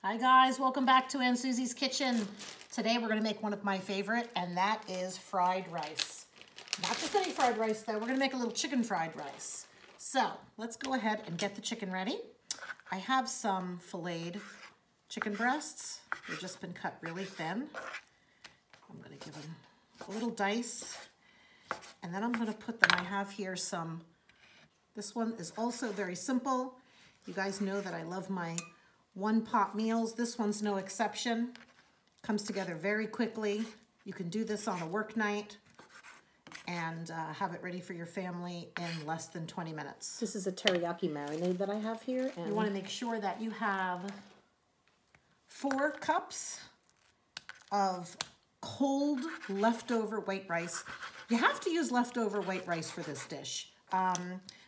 Hi guys, welcome back to Aunt Susie's Kitchen. Today we're gonna make one of my favorite, and that is fried rice. Not just any fried rice though, we're gonna make a little chicken fried rice. So let's go ahead and get the chicken ready. I have some filleted chicken breasts. They've just been cut really thin. I'm gonna give them a little dice, and then I'm gonna put them, I have here some, this one is also very simple. You guys know that I love my one pot meals. This one's no exception. Comes together very quickly. You can do this on a work night and have it ready for your family in less than 20 minutes. This is a teriyaki marinade that I have here. And you want to make sure that you have 4 cups of cold leftover white rice. You have to use leftover white rice for this dish.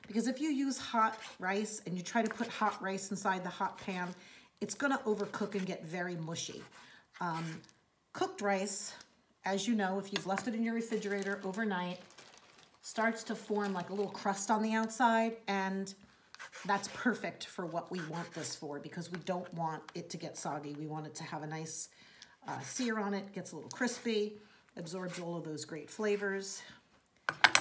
Because if you use hot rice and you try to put hot rice inside the hot pan, it's gonna overcook and get very mushy. Cooked rice, as you know, if you've left it in your refrigerator overnight, starts to form like a little crust on the outside, and that's perfect for what we want this for, because we don't want it to get soggy. We want it to have a nice sear on it, gets a little crispy, absorbs all of those great flavors,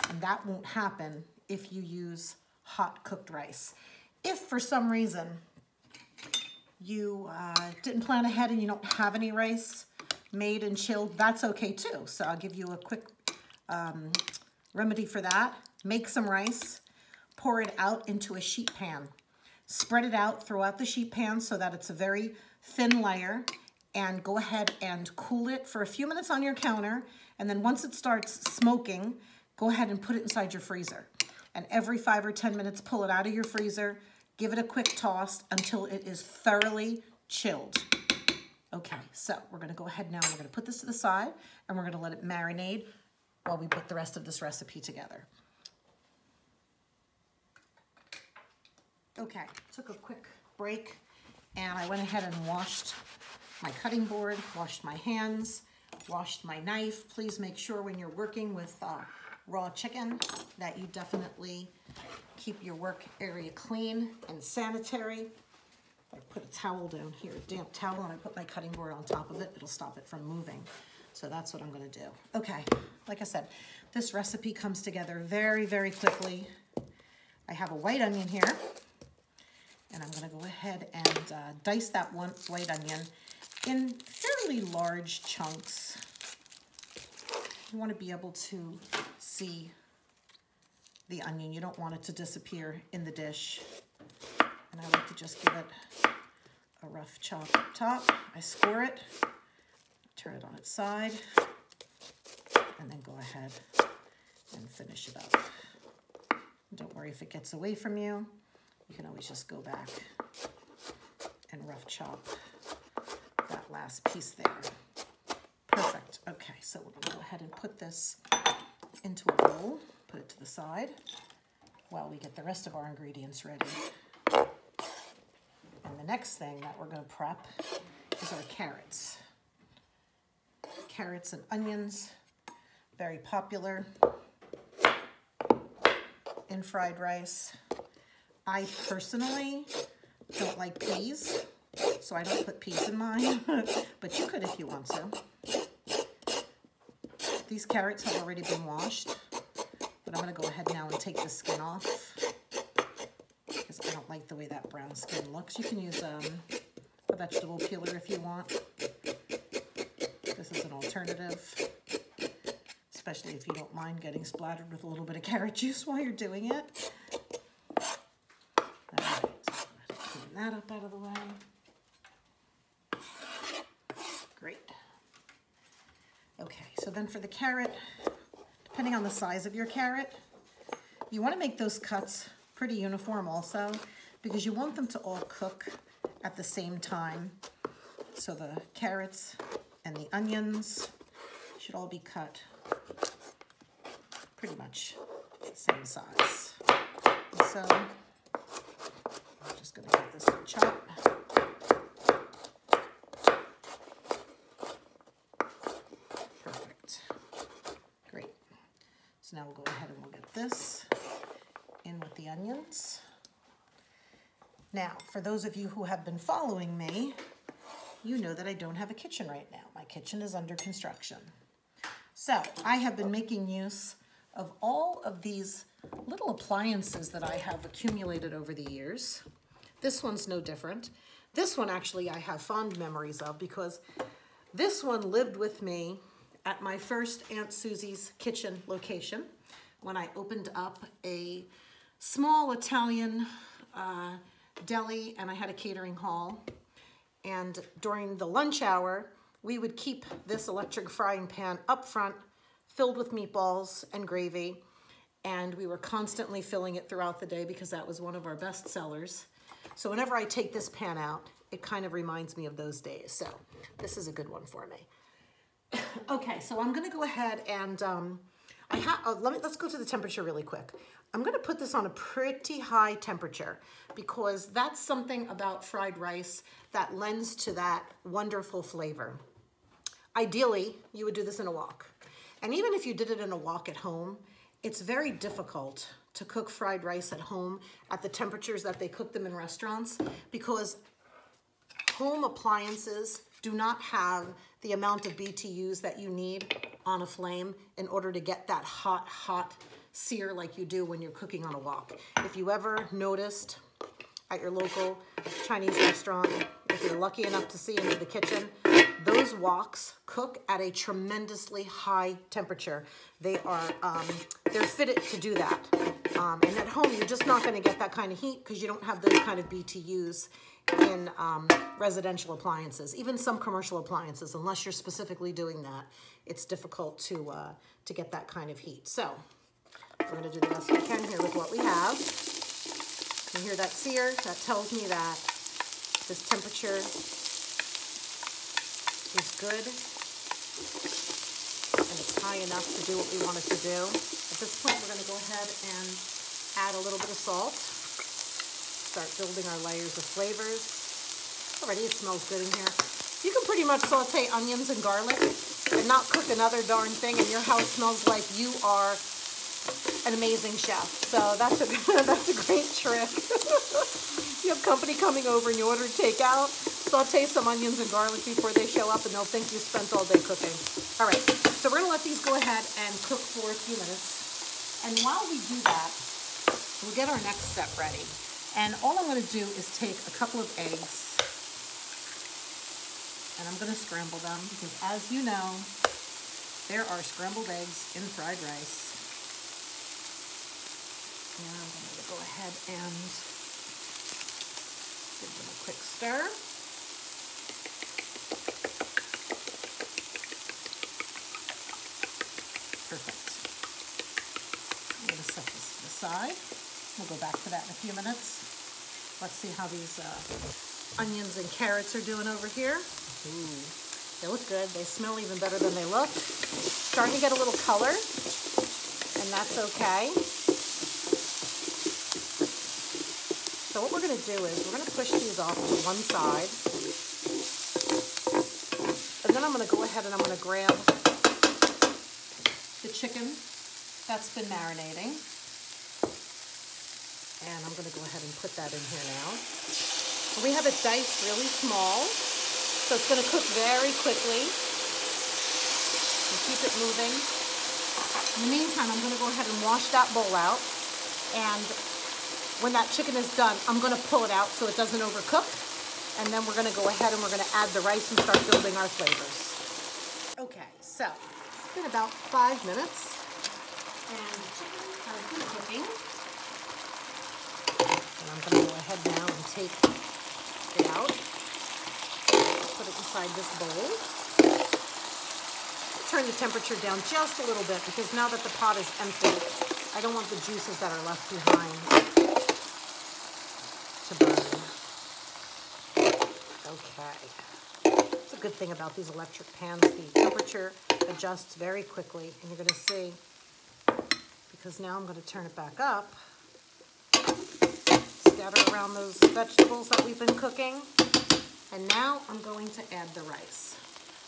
and that won't happen if you use hot cooked rice. If for some reason you didn't plan ahead and you don't have any rice made and chilled, that's okay too. So I'll give you a quick remedy for that. Make some rice, pour it out into a sheet pan. Spread it out throughout the sheet pan so that it's a very thin layer, and go ahead and cool it for a few minutes on your counter. And then once it starts smoking, go ahead and put it inside your freezer. And every 5 or 10 minutes, pull it out of your freezer, give it a quick toss until it is thoroughly chilled. Okay, so we're gonna go ahead now, we're gonna put this to the side, and we're gonna let it marinate while we put the rest of this recipe together. Okay, took a quick break, and I went ahead and washed my cutting board, washed my hands, washed my knife. Please make sure when you're working with raw chicken that you definitely keep your work area clean and sanitary. I put a towel down here, a damp towel, and I put my cutting board on top of it. It'll stop it from moving. So that's what I'm gonna do. Okay, like I said, this recipe comes together very, very quickly. I have a white onion here, and I'm gonna go ahead and dice that one white onion in fairly large chunks. You wanna be able to see the onion. You don't want it to disappear in the dish. And I like to just give it a rough chop up top. I score it, turn it on its side, and then go ahead and finish it up. Don't worry if it gets away from you. You can always just go back and rough chop that last piece there. Perfect. Okay, so we're gonna go ahead and put this into a bowl, put it to the side while we get the rest of our ingredients ready. And the next thing that we're gonna prep is our carrots. Carrots and onions, very popular in fried rice. I personally don't like peas, so I don't put peas in mine, but you could if you want to. These carrots have already been washed, but I'm gonna go ahead now and take the skin off because I don't like the way that brown skin looks. You can use a vegetable peeler if you want. This is an alternative, especially if you don't mind getting splattered with a little bit of carrot juice while you're doing it. All right, so clean that up out of the way. Great. Okay, so then for the carrot, depending on the size of your carrot, you want to make those cuts pretty uniform also, because you want them to all cook at the same time. So the carrots and the onions should all be cut pretty much the same size. So I'm just going to give this a chop. Now we'll go ahead and we'll get this in with the onions. Now, for those of you who have been following me, you know that I don't have a kitchen right now. My kitchen is under construction. So I have been making use of all of these little appliances that I have accumulated over the years. This one's no different. This one actually I have fond memories of because this one lived with me at my first Aunt Susie's kitchen location when I opened up a small Italian deli and I had a catering hall. And during the lunch hour, we would keep this electric frying pan up front filled with meatballs and gravy. And we were constantly filling it throughout the day because that was one of our best sellers. So whenever I take this pan out, it kind of reminds me of those days. So this is a good one for me. Okay, so I'm gonna go ahead and let's go to the temperature really quick. I'm gonna put this on a pretty high temperature because that's something about fried rice that lends to that wonderful flavor. Ideally, you would do this in a wok. And even if you did it in a wok at home, it's very difficult to cook fried rice at home at the temperatures that they cook them in restaurants because home appliances do not have the amount of BTUs that you need on a flame in order to get that hot sear like you do when you're cooking on a wok. If you ever noticed at your local Chinese restaurant, if you're lucky enough to see into the kitchen, those woks cook at a tremendously high temperature. They're fitted to do that. And at home, you're just not gonna get that kind of heat because you don't have those kind of BTUs in residential appliances, even some commercial appliances. Unless you're specifically doing that, it's difficult to get that kind of heat. So we're gonna do the best we can here with what we have. You hear that sear? That tells me that this temperature is good and it's high enough to do what we want it to do. At this point, we're gonna go ahead and add a little bit of salt. Start building our layers of flavors. Already it smells good in here. You can pretty much saute onions and garlic and not cook another darn thing and your house smells like you are an amazing chef. So that's a great trick. You have company coming over and you order takeout, saute some onions and garlic before they show up and they'll think you spent all day cooking. All right, so we're gonna let these go ahead and cook for a few minutes. And while we do that, we'll get our next step ready. And all I'm gonna do is take a couple of eggs and I'm gonna scramble them because as you know, there are scrambled eggs in fried rice. And I'm going to go ahead and give them a quick stir. Perfect. I'm going to set this aside. We'll go back to that in a few minutes. Let's see how these onions and carrots are doing over here. Ooh, they look good. They smell even better than they look. Starting to get a little color, and that's okay. So what we're going to do is we're going to push these off to one side. And then I'm going to go ahead and I'm going to grab the chicken that's been marinating. And I'm going to go ahead and put that in here now. We have it diced really small, so it's going to cook very quickly. And keep it moving. In the meantime, I'm going to go ahead and wash that bowl out. And when that chicken is done, I'm gonna pull it out so it doesn't overcook. And then we're gonna go ahead and we're gonna add the rice and start building our flavors. Okay, so it's been about 5 minutes and the chicken has been cooking. And I'm gonna go ahead now and take it out, put it inside this bowl. Turn the temperature down just a little bit because now that the pot is empty, I don't want the juices that are left behind to burn. Okay. It's a good thing about these electric pans. The temperature adjusts very quickly, and you're going to see, because now I'm going to turn it back up, scatter around those vegetables that we've been cooking, and now I'm going to add the rice.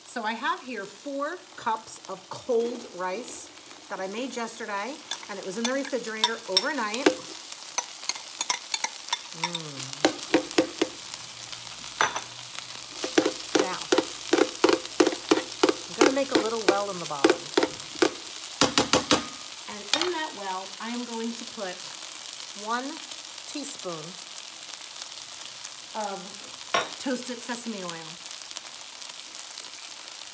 So I have here 4 cups of cold rice that I made yesterday, and it was in the refrigerator overnight. Now, make a little well in the bottom. And in that well, I am going to put 1 teaspoon of toasted sesame oil,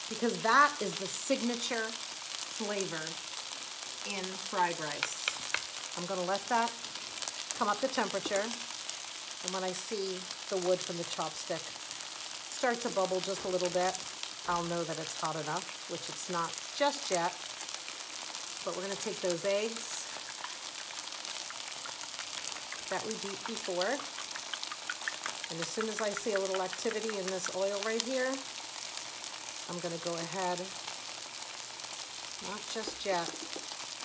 because that is the signature flavor in fried rice. I'm going to let that come up to temperature, and when I see the wood from the chopstick start to bubble just a little bit, I'll know that it's hot enough, which it's not just yet. But we're going to take those eggs that we beat before, and as soon as I see a little activity in this oil right here, I'm going to go ahead, not just yet,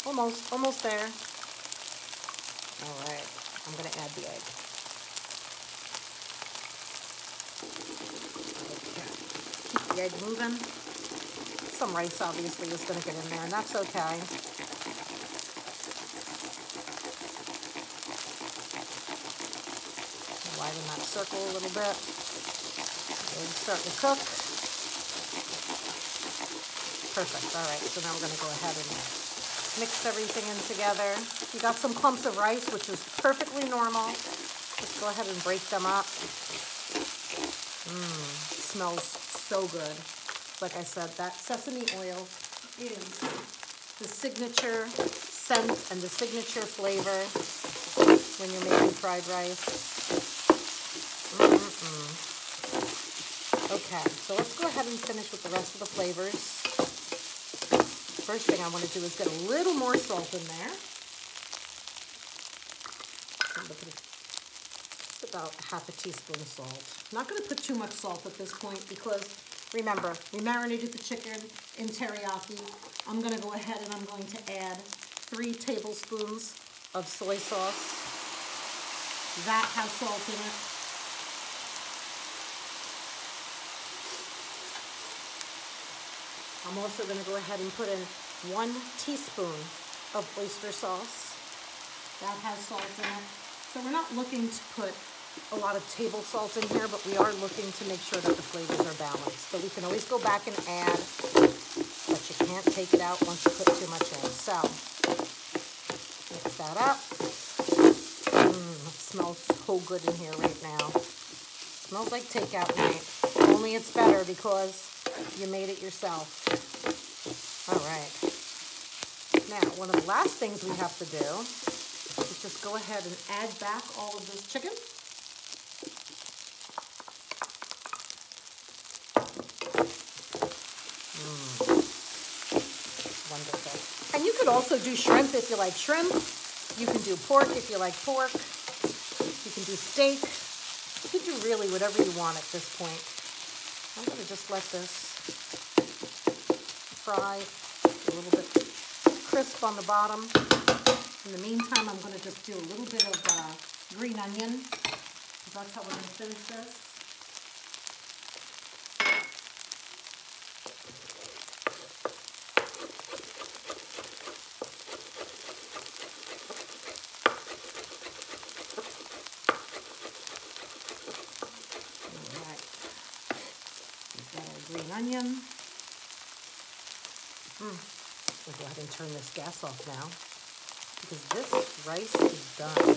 almost there. All right, I'm going to add the egg. Okay. Keep the egg moving. Some rice obviously is going to get in there, and that's okay. Widen that circle a little bit. Eggs starting to cook. Perfect. All right, so now we're going to go ahead and mix everything in together. You got some clumps of rice, which is perfectly normal. Just go ahead and break them up. It smells so good. Like I said, that sesame oil is the signature scent and the signature flavor when you're making fried rice. Okay, so let's go ahead and finish with the rest of the flavors. First thing I want to do is get a little more salt in there. I'm going to put about half a teaspoon of salt. I'm not going to put too much salt at this point because Remember, we marinated the chicken in teriyaki. I'm going to go ahead and I'm going to add 3 tablespoons of soy sauce. That has salt in it. I'm also going to go ahead and put in 1 teaspoon of oyster sauce. That has salt in it. So we're not looking to put a lot of table salt in here, but we are looking to make sure that the flavors are balanced. So we can always go back and add, but you can't take it out once you put too much in. So mix that up. It smells so good in here right now. It smells like takeout night. Only it's better because you made it yourself. All right. Now, one of the last things we have to do is just go ahead and add back all of this chicken. Wonderful. And you could also do shrimp if you like shrimp. You can do pork if you like pork. You can do steak. You can do really whatever you want at this point. I'm going to just let this fry a little bit crisp on the bottom. In the meantime, I'm going to just do a little bit of green onion. That's how we're going to finish this. Green onion. We'll go ahead and turn this gas off now because this rice is done.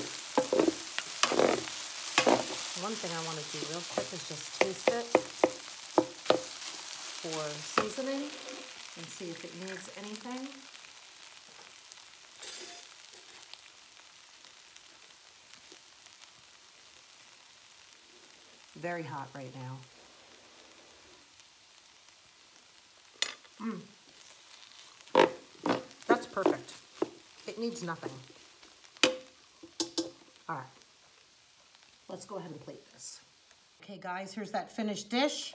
One thing I want to do real quick is just taste it for seasoning and see if it needs anything. Very hot right now. That's perfect. It needs nothing. All right. Let's go ahead and plate this. Okay, guys, here's that finished dish.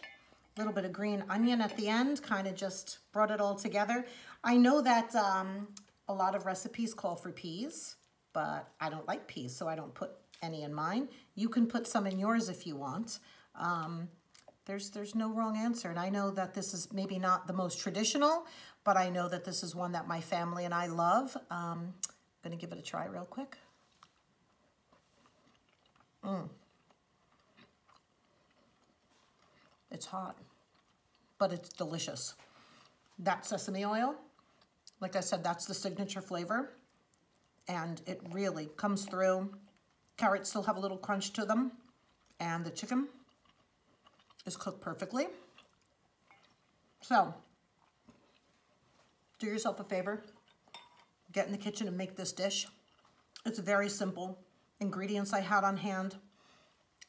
A little bit of green onion at the end, kind of just brought it all together. I know that a lot of recipes call for peas, but I don't like peas, so I don't put any in mine. You can put some in yours if you want. There's no wrong answer, and I know that this is maybe not the most traditional, but I know that this is one that my family and I love. I'm gonna give it a try real quick. It's hot, but it's delicious. that sesame oil. Like I said, that's the signature flavor. And it really comes through. Carrots still have a little crunch to them. And the chicken is cooked perfectly. So, do yourself a favor. Get in the kitchen and make this dish. It's very simple. Ingredients I had on hand.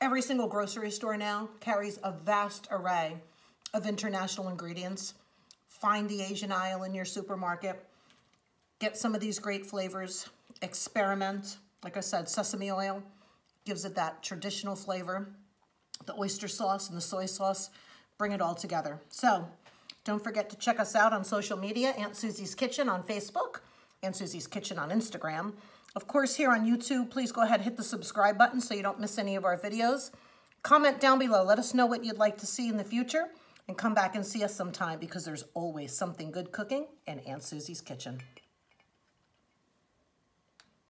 Every single grocery store now carries a vast array of international ingredients. Find the Asian aisle in your supermarket. Get some of these great flavors. Experiment. Like I said, sesame oil gives it that traditional flavor. The oyster sauce and the soy sauce bring it all together. So don't forget to check us out on social media, Aunt Susie's Kitchen on Facebook, Aunt Susie's Kitchen on Instagram. Of course, here on YouTube, please go ahead and hit the subscribe button so you don't miss any of our videos. Comment down below. Let us know what you'd like to see in the future. And come back and see us sometime because there's always something good cooking in Aunt Susie's Kitchen.